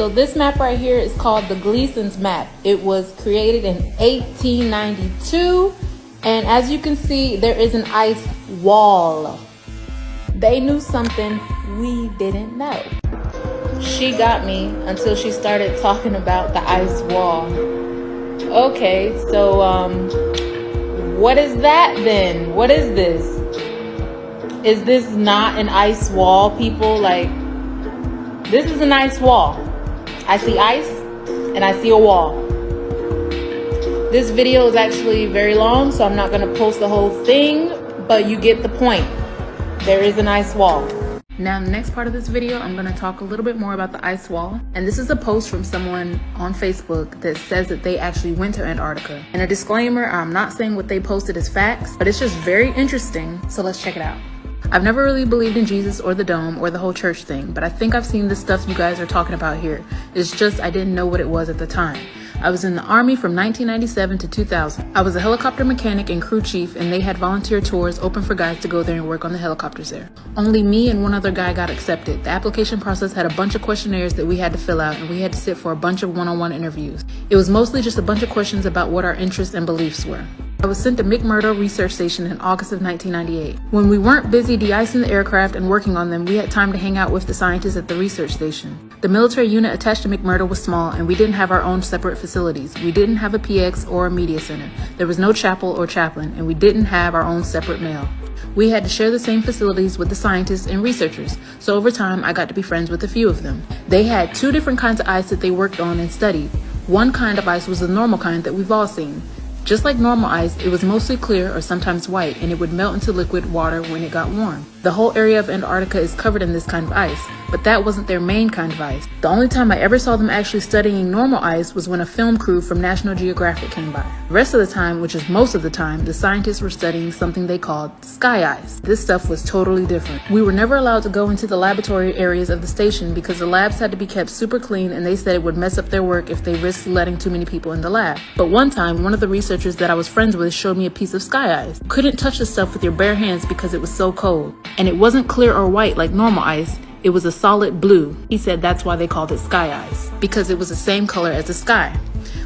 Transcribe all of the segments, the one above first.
So this map right here is called the Gleason's map. It was created in 1892, and as you can see, there is an ice wall. They knew something we didn't know. She got me until she started talking about the ice wall. Okay, so what is that then? What is this? Is this not an ice wall, people? Like, this is an ice wall. I see ice and I see a wall. This video is actually very long, so I'm not gonna post the whole thing, but you get the point. There is an ice wall. Now in the next part of this video, I'm gonna talk a little bit more about the ice wall. And this is a post from someone on Facebook that says that they actually went to Antarctica. And a disclaimer, I'm not saying what they posted is facts, but it's just very interesting, so let's check it out. I've never really believed in Jesus or the dome or the whole church thing, but I think I've seen the stuff you guys are talking about here. It's just I didn't know what it was at the time. I was in the Army from 1997 to 2000. I was a helicopter mechanic and crew chief, and they had volunteer tours open for guys to go there and work on the helicopters there. Only me and one other guy got accepted. The application process had a bunch of questionnaires that we had to fill out, and we had to sit for a bunch of one-on-one interviews. It was mostly just a bunch of questions about what our interests and beliefs were. I was sent to McMurdo Research Station in August of 1998. When we weren't busy de-icing the aircraft and working on them, we had time to hang out with the scientists at the research station. The military unit attached to McMurdo was small, and we didn't have our own separate facilities. We didn't have a PX or a media center. There was no chapel or chaplain, and we didn't have our own separate mail. We had to share the same facilities with the scientists and researchers, so over time I got to be friends with a few of them. They had two different kinds of ice that they worked on and studied. One kind of ice was the normal kind that we've all seen. Just like normal ice, it was mostly clear or sometimes white, and it would melt into liquid water when it got warm. The whole area of Antarctica is covered in this kind of ice, but that wasn't their main kind of ice. The only time I ever saw them actually studying normal ice was when a film crew from National Geographic came by. The rest of the time, which is most of the time, the scientists were studying something they called sky ice. This stuff was totally different. We were never allowed to go into the laboratory areas of the station because the labs had to be kept super clean, and they said it would mess up their work if they risked letting too many people in the lab. But one time, one of the researchers that I was friends with showed me a piece of sky ice. Couldn't touch the stuff with your bare hands because it was so cold. And it wasn't clear or white like normal ice. It was a solid blue. He said that's why they called it sky ice, because it was the same color as the sky.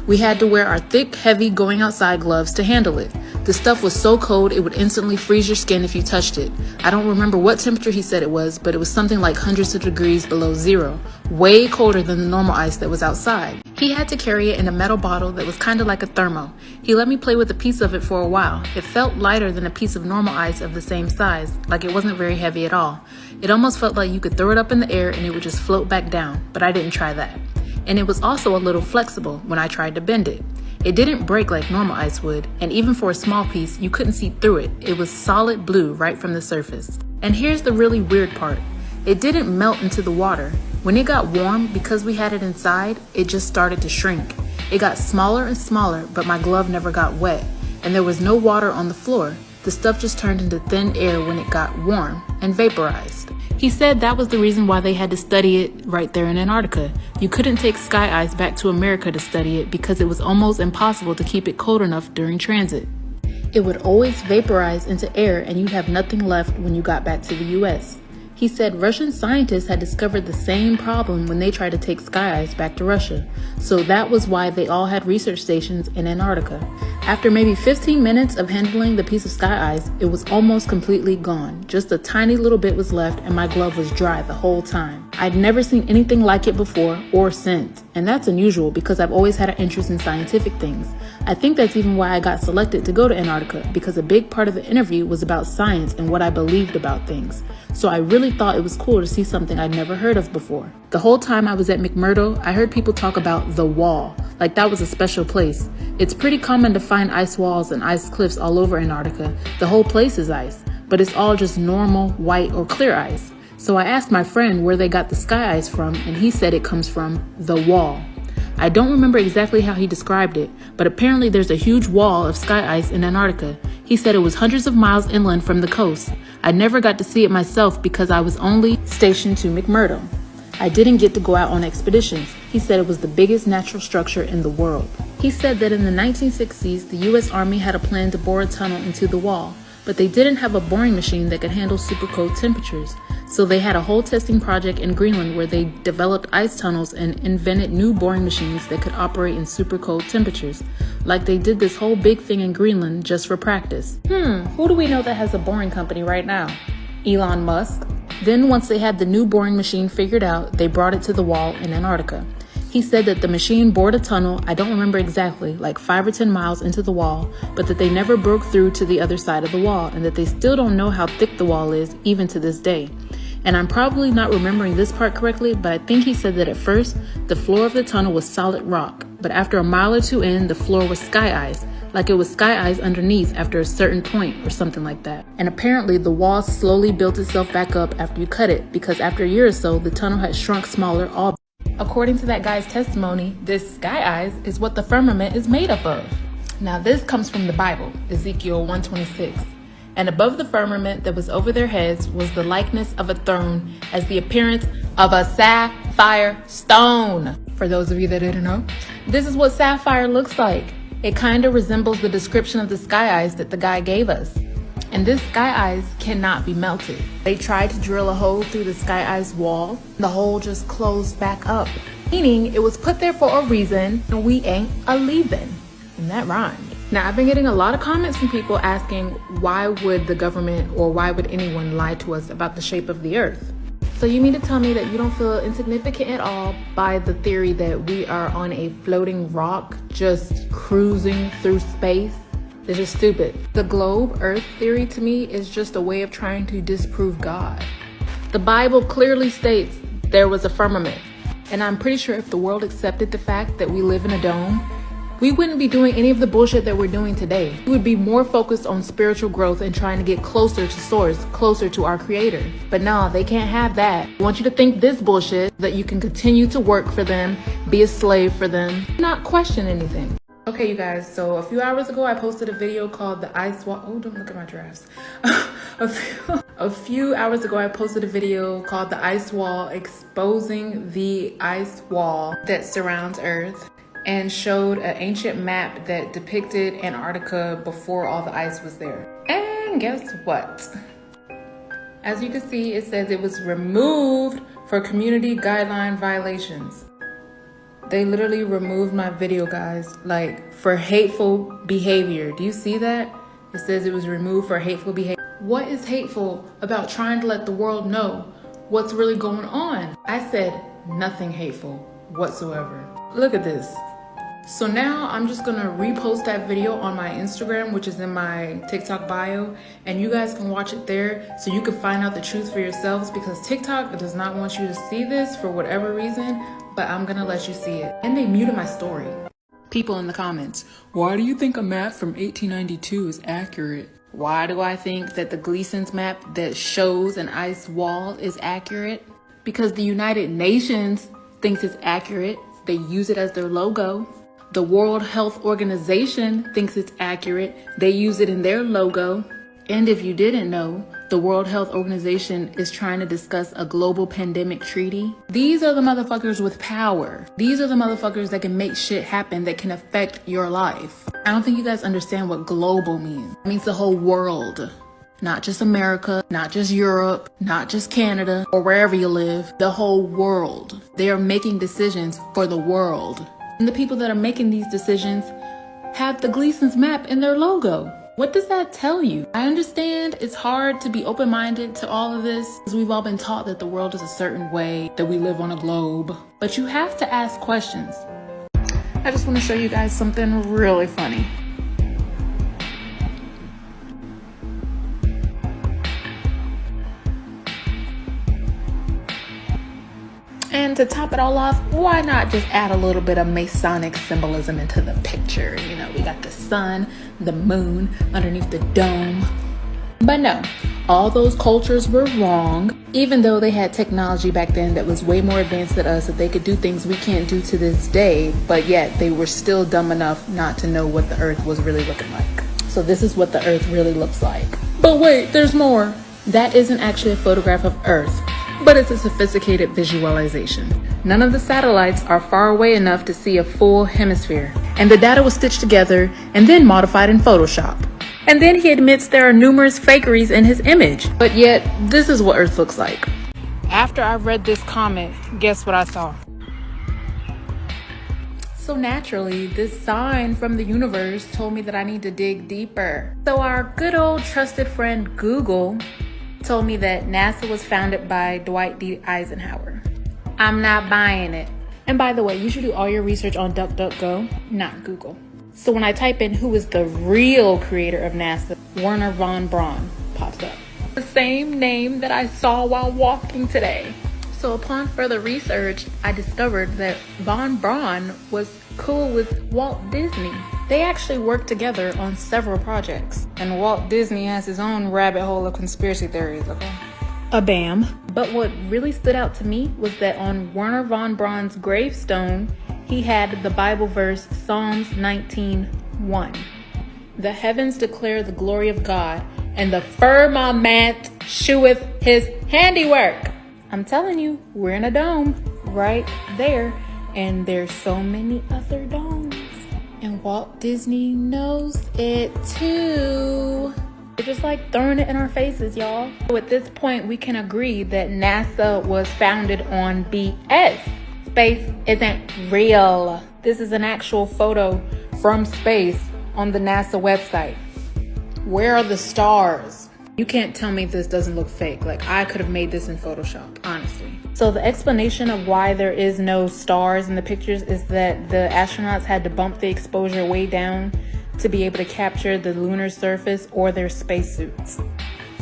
We had to wear our thick, heavy going outside gloves to handle it. The stuff was so cold it would instantly freeze your skin if you touched it. I don't remember what temperature he said it was, but it was something like hundreds of degrees below zero, way colder than the normal ice that was outside. He had to carry it in a metal bottle that was kind of like a thermo. He let me play with a piece of it for a while. It felt lighter than a piece of normal ice of the same size, like it wasn't very heavy at all. It almost felt like you could throw it up in the air and it would just float back down, but I didn't try that. And it was also a little flexible when I tried to bend it. It didn't break like normal ice would, and even for a small piece, you couldn't see through it. It was solid blue right from the surface. And here's the really weird part. It didn't melt into the water. When it got warm, because we had it inside, it just started to shrink. It got smaller and smaller, but my glove never got wet, and there was no water on the floor. The stuff just turned into thin air when it got warm and vaporized. He said that was the reason why they had to study it right there in Antarctica. You couldn't take sky ice back to America to study it because it was almost impossible to keep it cold enough during transit. It would always vaporize into air, and you'd have nothing left when you got back to the US. He said Russian scientists had discovered the same problem when they tried to take sky ice back to Russia, so that was why they all had research stations in Antarctica. After maybe 15 minutes of handling the piece of sky ice, it was almost completely gone. Just a tiny little bit was left, and my glove was dry the whole time. I'd never seen anything like it before or since, and that's unusual because I've always had an interest in scientific things. I think that's even why I got selected to go to Antarctica, because a big part of the interview was about science and what I believed about things. So I really thought it was cool to see something I'd never heard of before. The whole time I was at McMurdo, I heard people talk about the wall, like that was a special place. It's pretty common to find ice walls and ice cliffs all over Antarctica. The whole place is ice, but it's all just normal, white, or clear ice. So I asked my friend where they got the sky ice from, and he said it comes from the wall. I don't remember exactly how he described it, but apparently there's a huge wall of sky ice in Antarctica. He said it was hundreds of miles inland from the coast. I never got to see it myself because I was only stationed to McMurdo. I didn't get to go out on expeditions. He said it was the biggest natural structure in the world. He said that in the 1960s, the US Army had a plan to bore a tunnel into the wall, but they didn't have a boring machine that could handle super cold temperatures. So they had a whole testing project in Greenland where they developed ice tunnels and invented new boring machines that could operate in super cold temperatures. Like they did this whole big thing in Greenland just for practice. Who do we know that has a boring company right now? Elon Musk. Then once they had the new boring machine figured out, they brought it to the wall in Antarctica. He said that the machine bored a tunnel, I don't remember exactly, like 5 or 10 miles into the wall, but that they never broke through to the other side of the wall, and that they still don't know how thick the wall is, even to this day. And I'm probably not remembering this part correctly, but I think he said that at first, the floor of the tunnel was solid rock, but after a mile or two in, the floor was sky ice, like it was sky ice underneath after a certain point or something like that. And apparently the wall slowly built itself back up after you cut it, because after a year or so, the tunnel had shrunk smaller all. According to that guy's testimony, this sky ice is what the firmament is made up of. Now this comes from the Bible, Ezekiel 1:26. And above the firmament that was over their heads was the likeness of a throne as the appearance of a sapphire stone. For those of you that didn't know, this is what sapphire looks like. It kind of resembles the description of the sky ice that the guy gave us. And this sky ice cannot be melted. They tried to drill a hole through the sky ice wall. The hole just closed back up, meaning it was put there for a reason and we ain't a-leaving. And that rhymed. Now, I've been getting a lot of comments from people asking why would the government or why would anyone lie to us about the shape of the earth? So you mean to tell me that you don't feel insignificant at all by the theory that we are on a floating rock just cruising through space? It's just stupid. The globe earth theory to me is just a way of trying to disprove God. The Bible clearly states there was a firmament. And I'm pretty sure if the world accepted the fact that we live in a dome, we wouldn't be doing any of the bullshit that we're doing today. We would be more focused on spiritual growth and trying to get closer to source, closer to our creator. But no, they can't have that. I want you to think this bullshit, that you can continue to work for them, be a slave for them, not question anything. Okay, you guys, so a few hours ago, I posted a video called The Ice Wall. Oh, don't look at my giraffes. A few hours ago, I posted a video called The Ice Wall, exposing the ice wall that surrounds Earth, and showed an ancient map that depicted Antarctica before all the ice was there. And guess what? As you can see, it says it was removed for community guideline violations. They literally removed my video, guys, like for hateful behavior. Do you see that? It says it was removed for hateful behavior. What is hateful about trying to let the world know what's really going on? I said nothing hateful whatsoever. Look at this. So now I'm just gonna repost that video on my Instagram, which is in my TikTok bio, and you guys can watch it there so you can find out the truth for yourselves, because TikTok does not want you to see this for whatever reason, but I'm gonna let you see it. And they muted my story. People in the comments, why do you think a map from 1892 is accurate? Why do I think that the Gleason's map that shows an ice wall is accurate? Because the United Nations thinks it's accurate. They use it as their logo. The World Health Organization thinks it's accurate. They use it in their logo. And if you didn't know, the World Health Organization is trying to discuss a global pandemic treaty. These are the motherfuckers with power. These are the motherfuckers that can make shit happen that can affect your life. I don't think you guys understand what global means. It means the whole world. Not just America, not just Europe, not just Canada, or wherever you live. The whole world. They are making decisions for the world. And the people that are making these decisions have the Gleason's map in their logo. What does that tell you? I understand it's hard to be open-minded to all of this, because we've all been taught that the world is a certain way, that we live on a globe. But you have to ask questions. I just want to show you guys something really funny. And to top it all off, why not just add a little bit of Masonic symbolism into the picture? You know, we got the sun, the moon, underneath the dome. But no, all those cultures were wrong, even though they had technology back then that was way more advanced than us, that they could do things we can't do to this day, but yet they were still dumb enough not to know what the earth was really looking like. So this is what the earth really looks like. But wait, there's more. That isn't actually a photograph of Earth, but it's a sophisticated visualization. None of the satellites are far away enough to see a full hemisphere, and the data was stitched together and then modified in Photoshop. And then he admits there are numerous fakeries in his image. But yet, this is what Earth looks like. After I read this comment, guess what I saw? So naturally, this sign from the universe told me that I need to dig deeper. So our good old trusted friend Google told me that NASA was founded by Dwight D. Eisenhower. I'm not buying it. And by the way, you should do all your research on DuckDuckGo, not Google. So when I type in who is the real creator of NASA, Wernher von Braun pops up. The same name that I saw while walking today. So upon further research, I discovered that von Braun was cool with Walt Disney. They actually worked together on several projects. And Walt Disney has his own rabbit hole of conspiracy theories, okay? A bam. But what really stood out to me was that on Wernher von Braun's gravestone, he had the Bible verse Psalms 19:1. The heavens declare the glory of God, and the firmament sheweth his handiwork. I'm telling you, we're in a dome right there, and there's so many other domes. And Walt Disney knows it too. They're just like throwing it in our faces, y'all. So at this point, we can agree that NASA was founded on BS. Space isn't real. This is an actual photo from space on the NASA website. Where are the stars? You can't tell me this doesn't look fake. Like, I could have made this in Photoshop, honestly. So the explanation of why there is no stars in the pictures is that the astronauts had to bump the exposure way down to be able to capture the lunar surface or their spacesuits.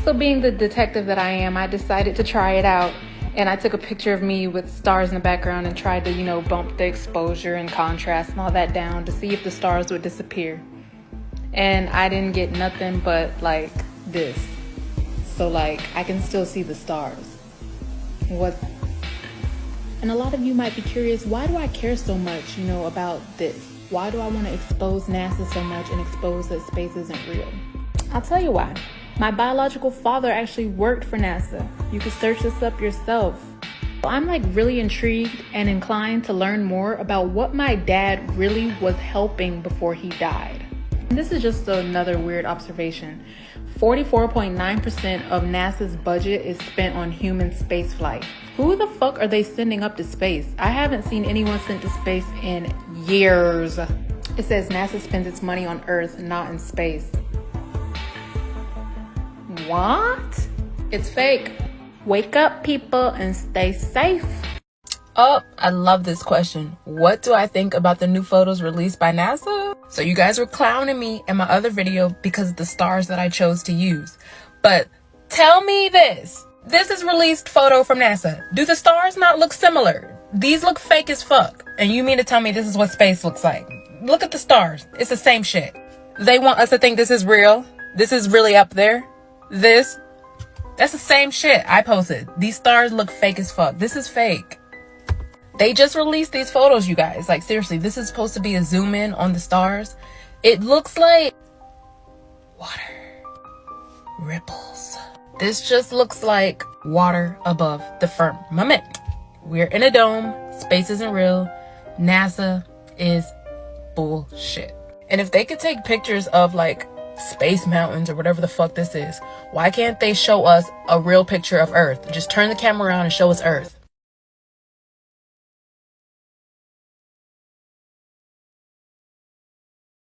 So being the detective that I am, I decided to try it out. And I took a picture of me with stars in the background and tried to, bump the exposure and contrast and all that down to see if the stars would disappear. And I didn't get nothing but like this. So like, I can still see the stars. And a lot of you might be curious, why do I care so much, about this? Why do I want to expose NASA so much and expose that space isn't real? I'll tell you why. My biological father actually worked for NASA. You can search this up yourself. I'm like really intrigued and inclined to learn more about what my dad really was helping before he died. And this is just another weird observation. 44.9% of NASA's budget is spent on human spaceflight. Who the fuck are they sending up to space? I haven't seen anyone sent to space in years. It says NASA spends its money on Earth, not in space. What? It's fake. Wake up, people, and stay safe. Oh, I love this question. What do I think about the new photos released by NASA? So you guys were clowning me in my other video because of the stars that I chose to use. But tell me this. This is released photo from NASA. Do the stars not look similar? These look fake as fuck. And you mean to tell me this is what space looks like? Look at the stars. It's the same shit. They want us to think this is real. This is really up there. That's the same shit I posted. These stars look fake as fuck. This is fake. They just released these photos, you guys. Like, seriously, this is supposed to be a zoom in on the stars. It looks like water ripples. This just looks like water above the firmament. We're in a dome. Space isn't real. NASA is bullshit. And if they could take pictures of like space mountains or whatever the fuck this is, why can't they show us a real picture of Earth? Just turn the camera around and show us Earth.